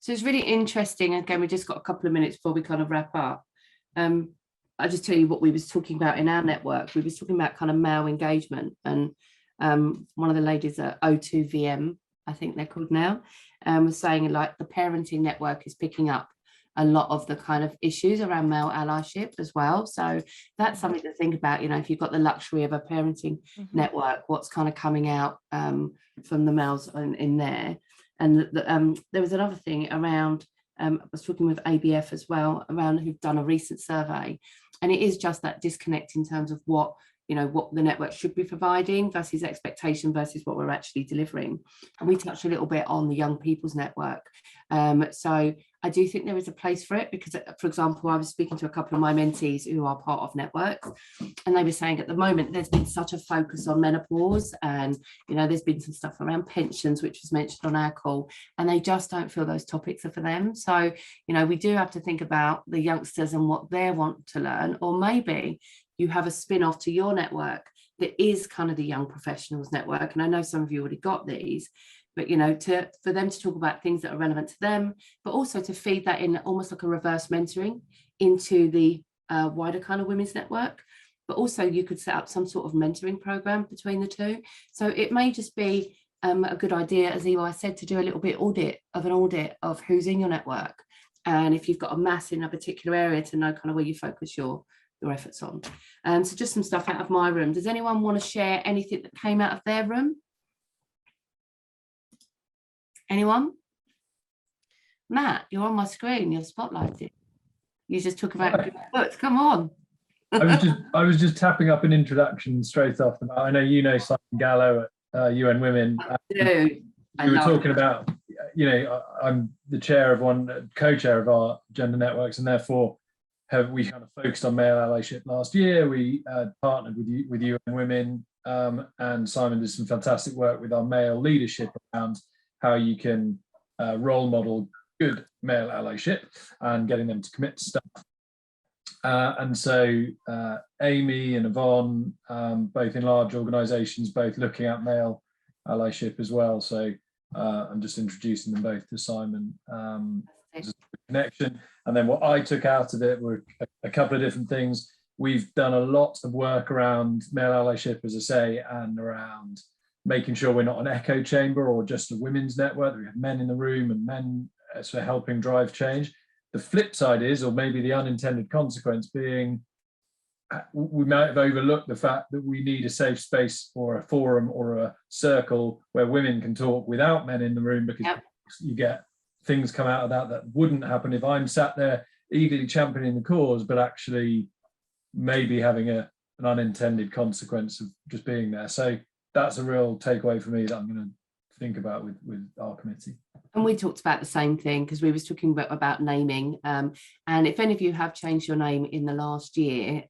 So it's really interesting. Again, we just got a couple of minutes before we kind of wrap up. I'll just tell you what we was talking about in our network. We was talking about kind of male engagement, and one of the ladies at O2VM, I think they're called now, was saying like the parenting network is picking up a lot of the kind of issues around male allyship as well. So that's something to think about, you know, if you've got the luxury of a parenting network, what's kind of coming out from the males in there. And there was another thing around, I was talking with ABF as well, around who've done a recent survey, and it is just that disconnect in terms of what, you know, what the network should be providing versus expectation versus what we're actually delivering. And we touched a little bit on the young people's network. So I do think there is a place for it because, for example, I was speaking to a couple of my mentees who are part of networks, and they were saying at the moment there's been such a focus on menopause, and, you know, there's been some stuff around pensions, which was mentioned on our call, and they just don't feel those topics are for them. So, you know, we do have to think about the youngsters and what they want to learn, or maybe you have a spin-off to your network that is kind of the young professionals network. And I know some of you already got these, but, you know, for them to talk about things that are relevant to them, but also to feed that in almost like a reverse mentoring into the wider kind of women's network. But also you could set up some sort of mentoring program between the two. So it may just be a good idea, as Eli said, to do a little bit of an audit of who's in your network. And if you've got a mass in a particular area, to know kind of where you focus your efforts on. So just some stuff out of my room. Does anyone want to share anything that came out of their room? Anyone? Matt, you're on my screen, you're spotlighted. You just talk about books, come on. I was just tapping up an introduction straight off the bat. I know you know Simon Gallo at UN Women. I do. We were talking about, you know, I'm the co-chair of our gender networks, and therefore we kind of focused on male allyship last year. We partnered with UN Women, and Simon did some fantastic work with our male leadership around how you can role model good male allyship and getting them to commit to stuff. And so Amy and Yvonne, both in large organisations, both looking at male allyship as well. So I'm just introducing them both to Simon as a connection. And then what I took out of it were a couple of different things. We've done a lot of work around male allyship, as I say, and around making sure we're not an echo chamber or just a women's network. We have men in the room and men sort of helping drive change. The flip side is, or maybe the unintended consequence being, we might have overlooked the fact that we need a safe space or a forum or a circle where women can talk without men in the room, because you get things come out of that wouldn't happen if I'm sat there eagerly championing the cause, but actually maybe having an unintended consequence of just being there. So that's a real takeaway for me that I'm going to think about with our committee. And we talked about the same thing, because we was talking about naming, and if any of you have changed your name in the last year,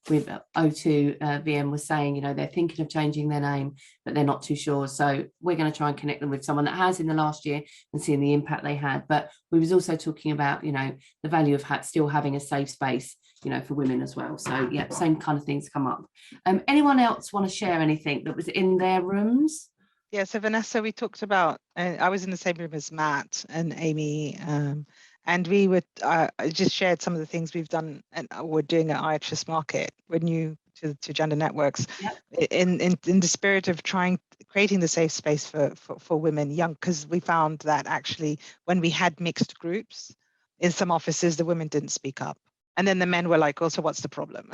with O2VM was saying, you know, they're thinking of changing their name, but they're not too sure. So we're going to try and connect them with someone that has in the last year and seeing the impact they had. But we was also talking about, you know, the value of still having a safe space, you know, for women as well. So yeah, same kind of things come up. Anyone else want to share anything that was in their rooms? Yeah, so Vanessa, we talked about, I was in the same room as Matt and Amy, and we would just shared some of the things we've done and we're doing at IHS Markit. We're new to gender networks, in the spirit of creating the safe space for women young, because we found that actually when we had mixed groups in some offices, the women didn't speak up. And then the men were like, "Oh, so what's the problem?"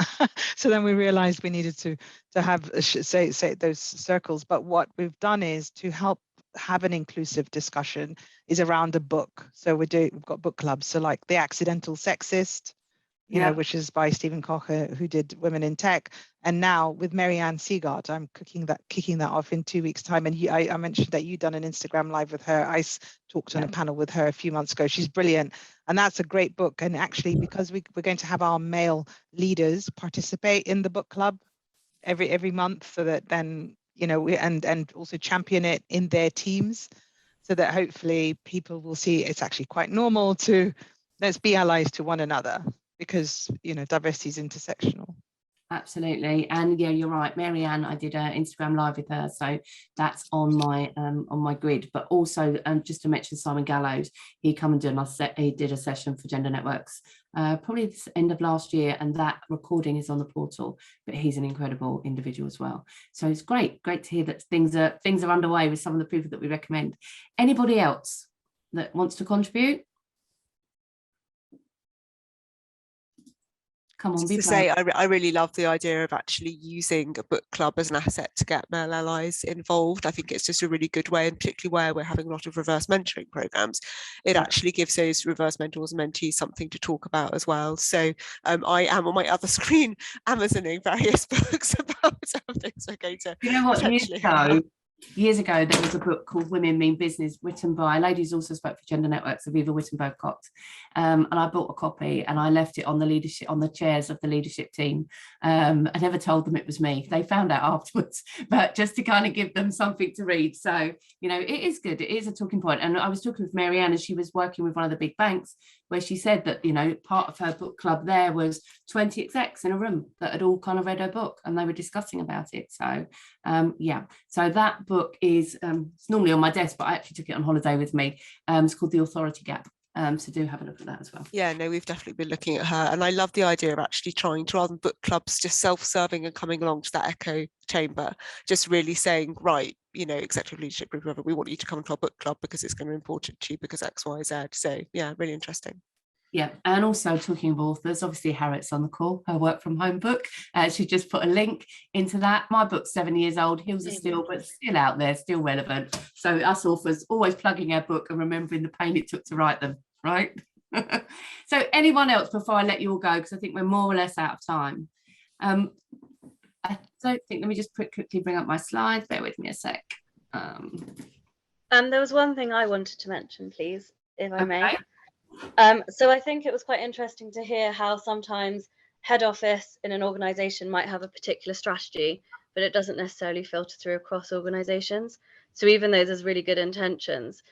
So then we realized we needed to have say those circles. But what we've done is to help have an inclusive discussion is around a book. So we've got book clubs. So like The Accidental Sexist, you know, which is by Stephen Koch, who did Women in Tech. And now with Marianne Seagard, I'm kicking that off in 2 weeks' time. And I mentioned that you'd done an Instagram live with her. I talked on a panel with her a few months ago. She's brilliant. And that's a great book. And actually, because we're going to have our male leaders participate in the book club every month, so that then, you know, and also champion it in their teams, so that hopefully people will see it's actually quite normal to let's be allies to one another, because, you know, diversity is intersectional. Absolutely. And yeah, you're right. Marianne, I did an Instagram live with her. So that's on my grid. But also, just to mention Simon Gallows, he did a session for Gender Networks probably this end of last year, and that recording is on the portal. But he's an incredible individual as well. So it's great to hear that things are underway with some of the people that we recommend. Anybody else that wants to contribute? Come on, Just be to brave. say, I really love the idea of actually using a book club as an asset to get male allies involved. I think it's just a really good way, and particularly where we're having a lot of reverse mentoring programs, it actually gives those reverse mentors and mentees something to talk about as well. So I am on my other screen Amazoning various books about things we're going to You know what? potentially Years ago, there was a book called Women Mean Business, written by a lady who's also spoke for Gender Networks, Aviva Wittenberg Cox. And I bought a copy and I left it on the chairs of the leadership team. I never told them it was me. They found out afterwards, but just to kind of give them something to read. So, you know, it is good. It is a talking point. And I was talking with Marianne as she was working with one of the big banks, where she said that, you know, part of her book club there was 20 execs in a room that had all kind of read her book and they were discussing about it. So yeah, so that book is it's normally on my desk, but I actually took it on holiday with me. It's called The Authority Gap. So do have a look at that as well. Yeah, no, we've definitely been looking at her, and I love the idea of actually trying to, rather than book clubs just self-serving and coming along to that echo chamber, just really saying, right, you know, executive leadership group, whoever, we want you to come to our book club because it's going to be important to you because X, Y, Z. So yeah, really interesting. Yeah, and also talking of authors, obviously Harriet's on the call, her work from home book. She just put a link into that. My book's 7 years old, Hills Are Still, but still out there, still relevant. So us authors always plugging our book and remembering the pain it took to write them, right? So anyone else before I let you all go, because I think we're more or less out of time. I don't think, let me just quickly bring up my slides, bear with me a sec. There was one thing I wanted to mention, please, if I may. So I think it was quite interesting to hear how sometimes head office in an organization might have a particular strategy, but it doesn't necessarily filter through across organizations. So even though there's really good intentions,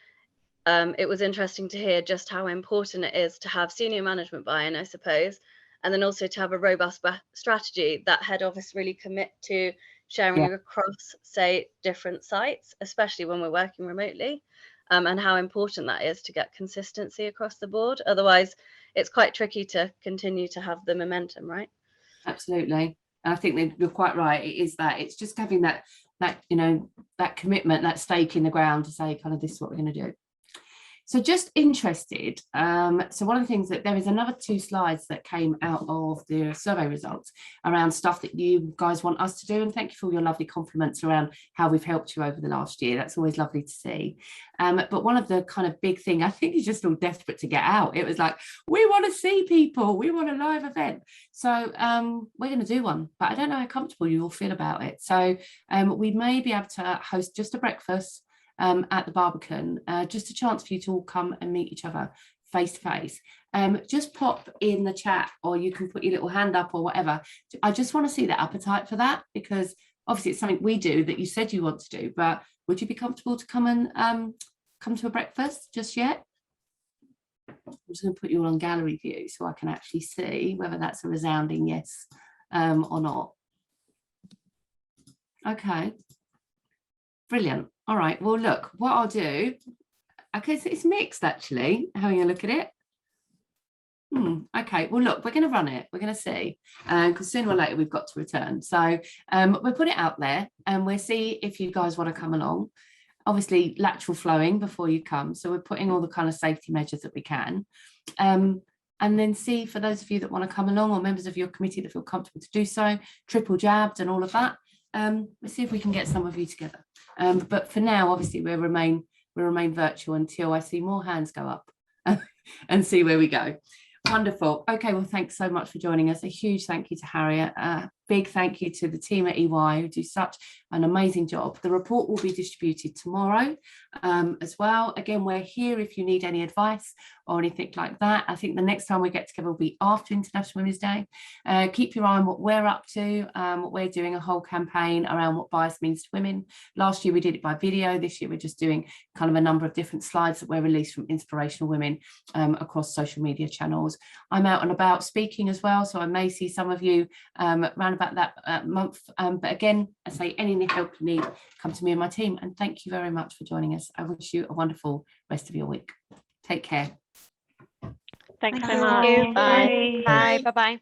it was interesting to hear just how important it is to have senior management buy-in, I suppose, and then also to have a robust strategy that head office really commit to sharing across, say, different sites, especially when we're working remotely. And how important that is to get consistency across the board. Otherwise, it's quite tricky to continue to have the momentum, right? Absolutely. And I think that you're quite right. It is that. It's just having that you know, that commitment, that stake in the ground to say kind of this is what we're going to do. So just interested, so one of the things that there is another 2 slides that came out of the survey results around stuff that you guys want us to do, and thank you for all your lovely compliments around how we've helped you over the last year. That's always lovely to see. But one of the kind of big thing, I think, is just all desperate to get out. It was like, we want to see people, we want a live event. So we're going to do one, but I don't know how comfortable you all feel about it. So we may be able to host just a breakfast at the Barbican, just a chance for you to all come and meet each other face to face. Just pop in the chat, or you can put your little hand up or whatever. I just want to see the appetite for that, because obviously it's something we do that you said you want to do, but would you be comfortable to come and come to a breakfast just yet? I'm just going to put you all on gallery view so I can actually see whether that's a resounding yes or not. Okay, brilliant. All right, well, look, what I'll do, okay, so it's mixed actually, having a look at it. Okay, well, look, we're going to run it. We're going to see, because sooner or later we've got to return. So we'll put it out there and we'll see if you guys want to come along. Obviously, lateral flowing before you come. So we're putting all the kind of safety measures that we can. And then see, for those of you that want to come along, or members of your committee that feel comfortable to do so, triple jabbed and all of that. Let's see if we can get some of you together. But for now, obviously, we'll remain virtual until I see more hands go up and see where we go. Wonderful. Okay, well, thanks so much for joining us. A huge thank you to Harriet. Big thank you to the team at EY who do such an amazing job. The report will be distributed tomorrow as well. Again, we're here if you need any advice or anything like that. I think the next time we get together will be after International Women's Day. Keep your eye on what we're up to. We're doing a whole campaign around what bias means to women. Last year we did it by video. This year we're just doing kind of a number of different slides that were released from inspirational women across social media channels. I'm out and about speaking as well, so I may see some of you around around about that month. But again, I say any help you need, come to me and my team. And thank you very much for joining us. I wish you a wonderful rest of your week. Take care. Thanks Thank so you. much. Thank you. Bye. Bye. Bye. Bye.